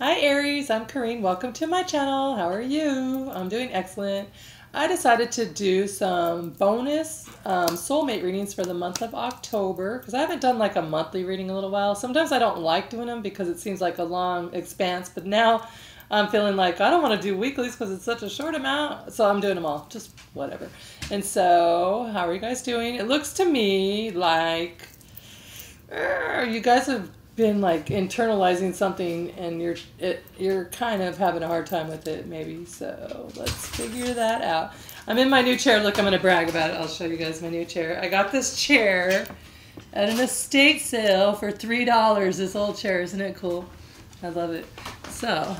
Hi Aries, I'm Corrine. Welcome to my channel. How are you? I'm doing excellent. I decided to do some bonus soulmate readings for the month of October because I haven't done like a monthly reading in a little while. Sometimes I don't like doing them because it seems like a long expanse, but now I'm feeling like I don't want to do weeklies because it's such a short amount, so I'm doing them all, just whatever. And so, how are you guys doing? It looks to me like you guys have been like internalizing something and you're kind of having a hard time with it maybe, so let's figure that out. I'm in my new chair. Look, I'm going to brag about it. I'll show you guys my new chair. I got this chair at an estate sale for $3. This old chair, isn't it cool? I love it. So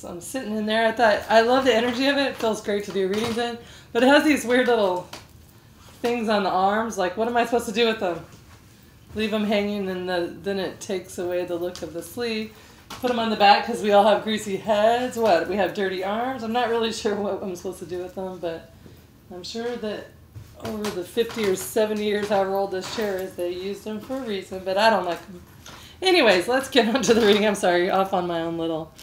I'm sitting in there. I love the energy of it. It feels great to do readings in, but it has these weird little things on the arms. Like, what am I supposed to do with them? Leave them hanging, and then it takes away the look of the sleeve. Put them on the back because we all have greasy heads. What? We have dirty arms. I'm not really sure what I'm supposed to do with them, but I'm sure that over the 50 or 70 years, however old this chair is, they used them for a reason, but I don't like them. Anyways, let's get on to the reading. I'm sorry, off on my own little...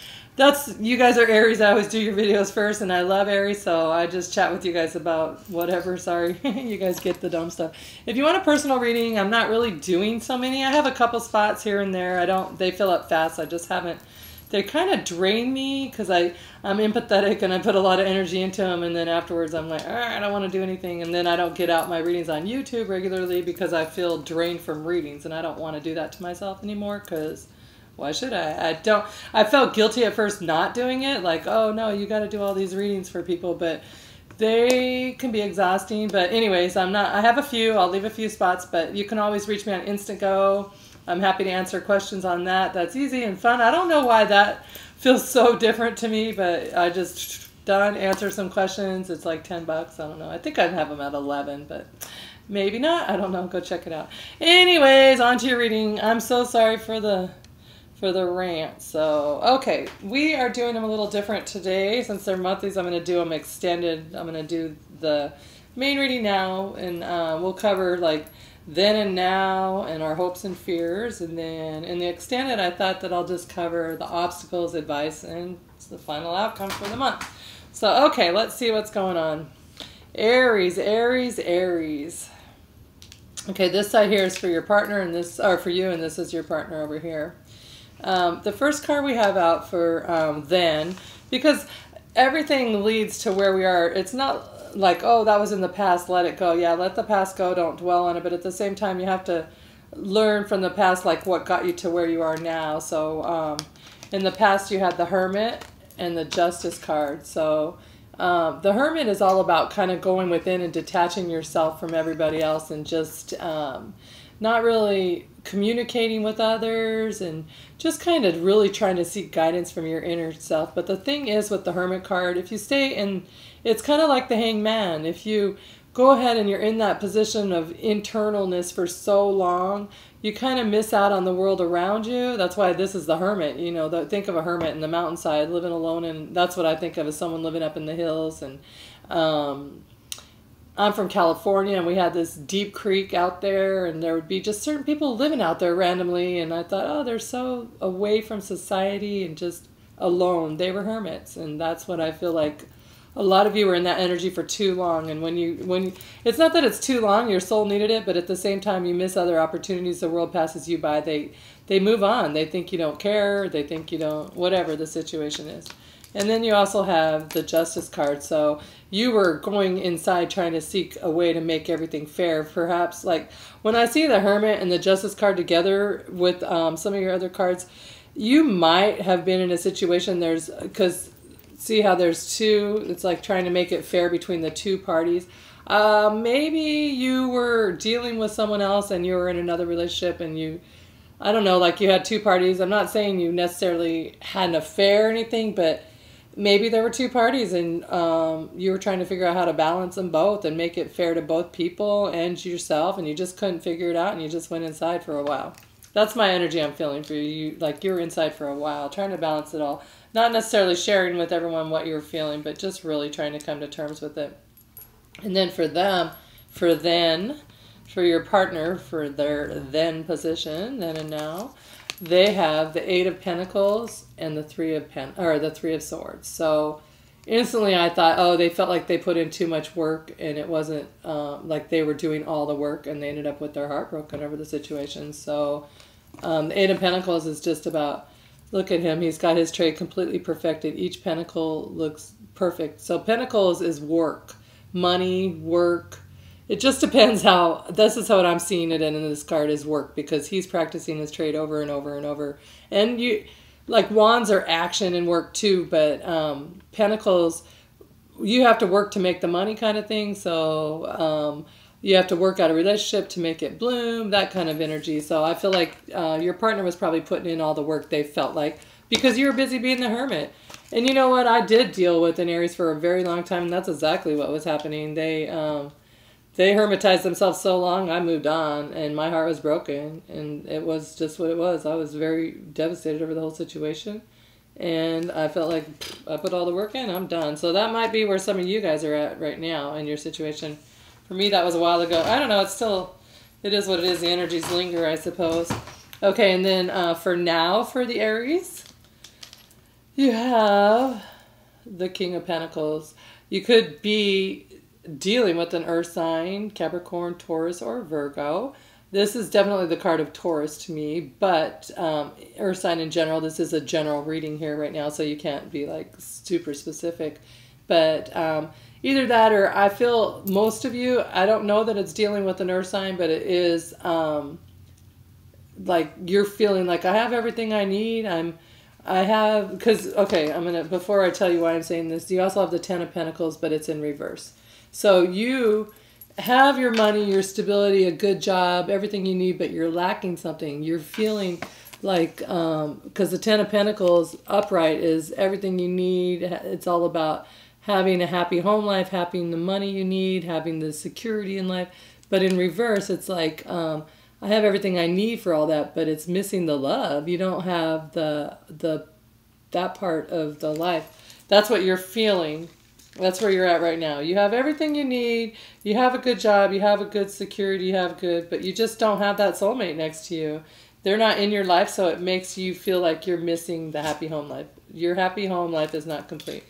You guys are Aries. I always do your videos first, and I love Aries, so I just chat with you guys about whatever. Sorry, you guys get the dumb stuff. If you want a personal reading, I'm not really doing so many. I have a couple spots here and there. They fill up fast. I just haven't. They kind of drain me because I'm empathetic and I put a lot of energy into them, and then afterwards I'm like, I don't want to do anything, and then I don't get out my readings on YouTube regularly because I feel drained from readings, and I don't want to do that to myself anymore because... why should I? I felt guilty at first not doing it. Like, oh no, you got to do all these readings for people, but they can be exhausting. But anyways, I have a few, I'll leave a few spots, but you can always reach me on Instant Go. I'm happy to answer questions on that. That's easy and fun. I don't know why that feels so different to me, but I just answer some questions. It's like $10. I don't know. I think I'd have them at 11, but maybe not. I don't know. Go check it out. Anyways, on to your reading. I'm so sorry for the rant. So, okay, we are doing them a little different today. Since they're monthlies, I'm going to do them extended. I'm going to do the main reading now, and we'll cover like then and now and our hopes and fears. And then in the extended, I thought that I'll just cover the obstacles, advice, and the final outcome for the month. So, okay, let's see what's going on. Aries, Aries, Aries. Okay, this side here is for your partner, and this, or for you, and this is your partner over here. The first card we have out for then, because everything leads to where we are. It's not like, oh, that was in the past, let it go. Yeah, let the past go, don't dwell on it. But at the same time, you have to learn from the past, like what got you to where you are now. So in the past, you had the Hermit and the Justice card. So the Hermit is all about kind of going within and detaching yourself from everybody else and just not really communicating with others and just kind of really trying to seek guidance from your inner self. But the thing is with the Hermit card, if you stay in, it's kind of like the Hangman. If you go ahead and you're in that position of internalness for so long, you kind of miss out on the world around you. That's why this is the Hermit. You know, think of a hermit in the mountainside living alone, and that's what I think of as someone living up in the hills. And I'm from California, and we had this deep creek out there, and there would be just certain people living out there randomly, and I thought, oh, they're so away from society and just alone. They were hermits, and that's what I feel like a lot of you were in that energy for too long. And when it's not that it's too long, your soul needed it, but at the same time you miss other opportunities. The world passes you by. They move on. They think you don't care. They think you don't, whatever the situation is. And then you also have the Justice card. So you were going inside trying to seek a way to make everything fair. Perhaps like when I see the Hermit and the Justice card together with some of your other cards, you might have been in a situation because see how there's two, it's like trying to make it fair between the two parties. Maybe you were dealing with someone else and you were in another relationship and I don't know, like you had two parties. I'm not saying you necessarily had an affair or anything, but maybe there were two parties and you were trying to figure out how to balance them both and make it fair to both people and yourself, and you just couldn't figure it out and you just went inside for a while. That's my energy I'm feeling for you. Like you were inside for a while trying to balance it all. Not necessarily sharing with everyone what you were feeling, but just really trying to come to terms with it. And then for them, for your partner, for their then position, then and now, they have the Eight of Pentacles and the Three of Swords. So instantly I thought, oh, they felt like they put in too much work, and it wasn't like they were doing all the work, and they ended up with their heart broken over the situation. So the Eight of Pentacles is just about, look at him. He's got his trade completely perfected. Each pentacle looks perfect. So Pentacles is work, money, work. It just depends how, this is what I'm seeing it in this card is work, because he's practicing his trade over and over and over. And you, like Wands are action and work too, but Pentacles, you have to work to make the money kind of thing. So you have to work out a relationship to make it bloom, that kind of energy. So I feel like your partner was probably putting in all the work they felt like, because you were busy being the hermit. And you know what? I did deal with an Aries for a very long time, and that's exactly what was happening. They hermitized themselves so long, I moved on, and my heart was broken, and it was just what it was. I was very devastated over the whole situation, and I felt like I put all the work in, I'm done. So that might be where some of you guys are at right now in your situation. For me, that was a while ago. I don't know, it is what it is. The energies linger, I suppose. Okay, and then for now, for the Aries, you have the King of Pentacles. You could be dealing with an earth sign, Capricorn, Taurus, or Virgo. This is definitely the card of Taurus to me, but earth sign in general, this is a general reading here right now, so you can't be like super specific. But either that, or I feel most of you, I don't know that it's dealing with an earth sign, but it is like you're feeling like I have everything I need. Before I tell you why I'm saying this, you also have the Ten of Pentacles, but it's in reverse. So you have your money, your stability, a good job, everything you need, but you're lacking something. You're feeling like, because the Ten of Pentacles upright is everything you need. It's all about having a happy home life, having the money you need, having the security in life. But in reverse, it's like, I have everything I need for all that, but it's missing the love. You don't have that part of the life. That's what you're feeling. That's where you're at right now. You have everything you need. You have a good job. You have a good security. But you just don't have that soulmate next to you. They're not in your life, so it makes you feel like you're missing the happy home life. Your happy home life is not complete.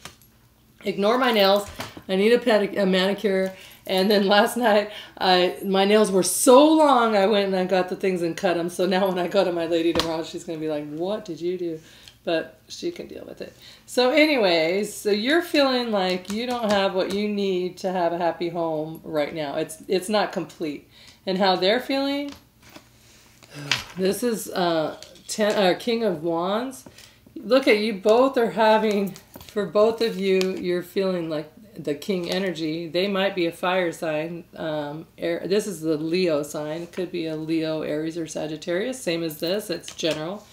Ignore my nails. I need a manicure. And then last night, my nails were so long, I went and I got the things and cut them. So now when I go to my lady tomorrow, she's going to be like, what did you do? But she can deal with it. So anyways, so you're feeling like you don't have what you need to have a happy home right now. It's not complete. And how they're feeling, this is King of Wands. Look at you both are having, for both of you, you're feeling like the king energy. They might be a fire sign. This is the Leo sign. It could be a Leo, Aries, or Sagittarius. Same as this. It's general.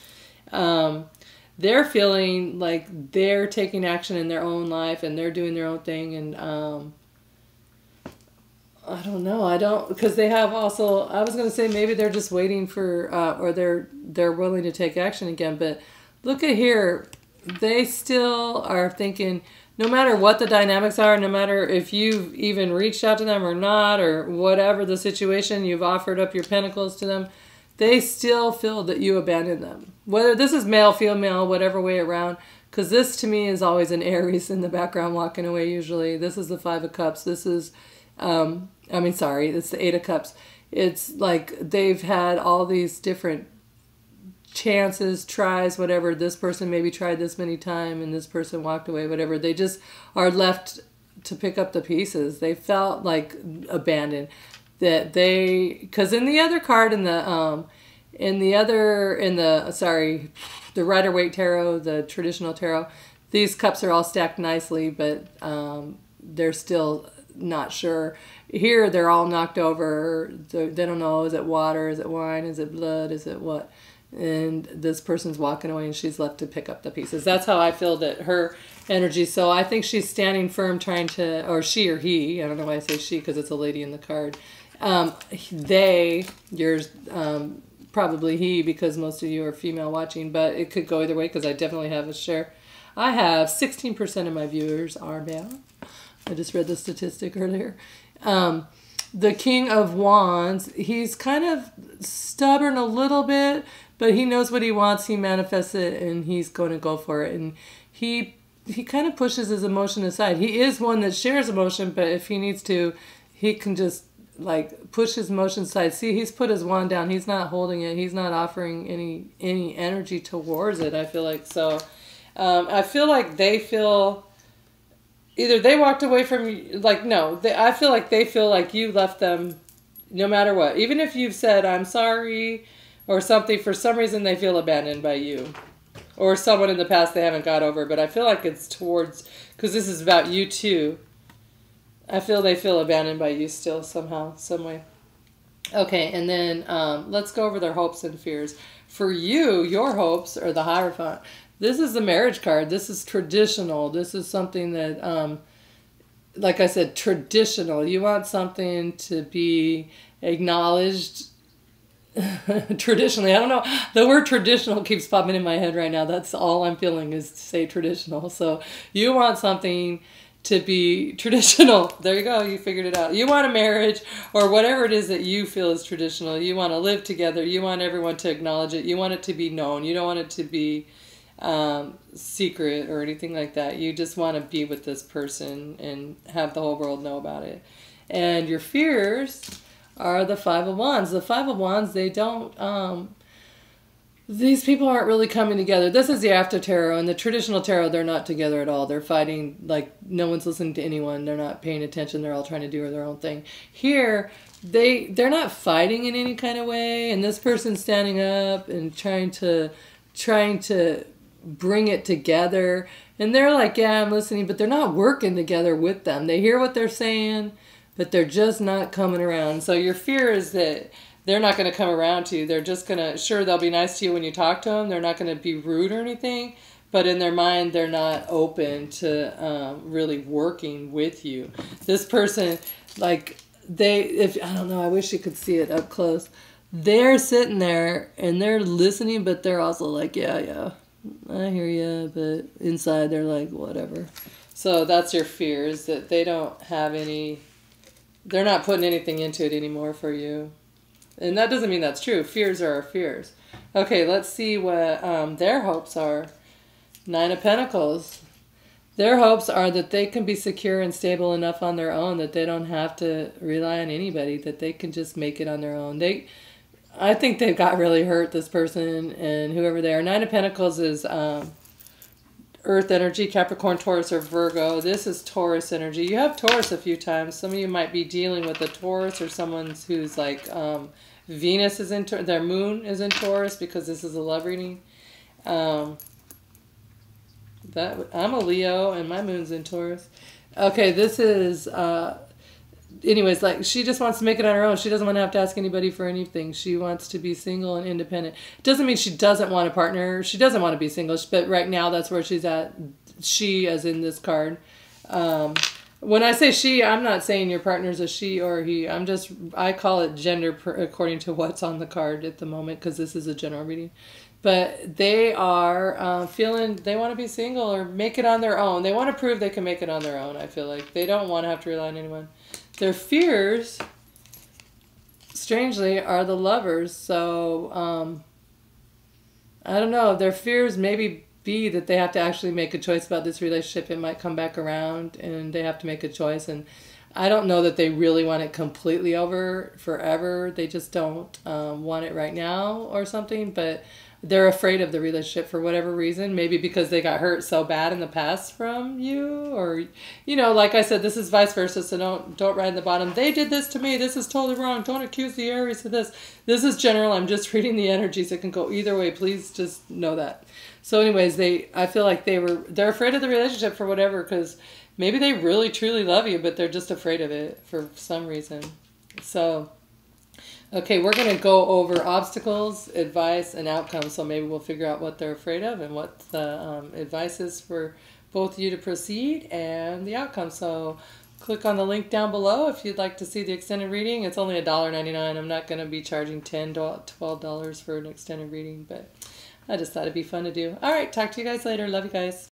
They're feeling like they're taking action in their own life and they're doing their own thing. And I don't know. Because they have also, I was going to say maybe they're just waiting for, or they're willing to take action again. But look at here. They still are thinking, no matter what the dynamics are, no matter if you've even reached out to them or not, or whatever the situation, you've offered up your pentacles to them, they still feel that you abandoned them. Whether this is male, female, whatever way around, because this to me is always an Aries in the background walking away usually. This is the Five of Cups. This is, it's the Eight of Cups. It's like they've had all these different chances, tries, whatever. This person maybe tried this many times and this person walked away, whatever. They just are left to pick up the pieces. They felt like abandoned. Because in the other card, the Rider-Waite Tarot, the traditional tarot, these cups are all stacked nicely, but they're still not sure. Here, they're all knocked over. They don't know, is it water, is it wine, is it blood, is it what? And this person's walking away and she's left to pick up the pieces. That's how I feel that her energy. So I think she's standing firm trying to, or she or he, I don't know why I say she because it's a lady in the card. Probably he because most of you are female watching, but it could go either way because I definitely have a share. I have 16% of my viewers are male. I just read the statistic earlier. The King of Wands, he's kind of stubborn a little bit, but he knows what he wants. He manifests it, and he's going to go for it. And he kind of pushes his emotion aside. He is one that shares emotion, but if he needs to, he can just like push his emotion aside. See, he's put his wand down. He's not holding it. He's not offering any energy towards it, I feel like. So I feel like they feel either they walked away from you, like, no, I feel like they feel like you left them no matter what. Even if you've said, I'm sorry or something, for some reason they feel abandoned by you. Or someone in the past they haven't got over. But I feel like it's towards, because this is about you too. I feel they feel abandoned by you still somehow, some way. Okay, and then let's go over their hopes and fears. For you, your hopes are the Hierophant. This is the marriage card. This is traditional. This is something that, like I said, traditional. You want something to be acknowledged traditionally. I don't know. The word traditional keeps popping in my head right now. That's all I'm feeling is to say traditional. So you want something to be traditional. There you go. You figured it out. You want a marriage or whatever it is that you feel is traditional. You want to live together. You want everyone to acknowledge it. You want it to be known. You don't want it to be secret or anything like that. You just want to be with this person and have the whole world know about it. And your fears are the Five of Wands. The Five of Wands, they don't, these people aren't really coming together. This is the after tarot. In the traditional tarot, they're not together at all. They're fighting, like no one's listening to anyone. They're not paying attention. They're all trying to do their own thing. Here, they're not fighting in any kind of way. And this person's standing up and trying to bring it together. And they're like, yeah, I'm listening, but they're not working together with them. They hear what they're saying, but they're just not coming around. So your fear is that they're not going to come around to you. They're just going to, sure, they'll be nice to you when you talk to them. They're not going to be rude or anything. But in their mind, they're not open to really working with you. This person, like, I don't know, I wish you could see it up close. They're sitting there and they're listening, but they're also like, yeah, I hear you. But inside, they're like, whatever. So that's your fear, is that they don't have they're not putting anything into it anymore for you. And that doesn't mean that's true. Fears are our fears. Okay, let's see what their hopes are. Nine of Pentacles. Their hopes are that they can be secure and stable enough on their own, that they don't have to rely on anybody, that they can just make it on their own. I think they've got really hurt, this person and whoever they are. Nine of Pentacles is Earth energy, Capricorn, Taurus, or Virgo. This is Taurus energy. You have Taurus a few times. Some of you might be dealing with a Taurus or someone who's like Venus is in their moon is in Taurus, because this is a love reading. I'm a Leo and my moon's in Taurus. Okay, this is anyways, like, she just wants to make it on her own. She doesn't want to have to ask anybody for anything. She wants to be single and independent. It doesn't mean she doesn't want a partner. She doesn't want to be single, but right now that's where she's at. She, as in this card. When I say she, I'm not saying your partner's a she or a he. I call it gender according to what's on the card at the moment, because this is a general reading. But they are feeling they want to be single or make it on their own. They want to prove they can make it on their own, I feel like. They don't want to have to rely on anyone. Their fears, strangely, are the Lovers. So, I don't know. Their fears maybe be that they have to actually make a choice about this relationship. It might come back around and they have to make a choice. And I don't know that they really want it completely over forever. They just don't want it right now or something. But they're afraid of the relationship for whatever reason. Maybe because they got hurt so bad in the past from you, or, you know, like I said, this is vice versa. So don't ride the bottom. They did this to me. This is totally wrong. Don't accuse the Aries of this. This is general. I'm just reading the energies. It can go either way. Please just know that. So anyways, I feel like they're afraid of the relationship for whatever, because maybe they really truly love you, but they're just afraid of it for some reason. So, okay, we're going to go over obstacles, advice, and outcomes. So maybe we'll figure out what they're afraid of and what the advice is for both of you to proceed, and the outcome. So click on the link down below if you'd like to see the extended reading. It's only $1.99. I'm not going to be charging $10, $12 for an extended reading, but I just thought it'd be fun to do. All right, talk to you guys later. Love you guys.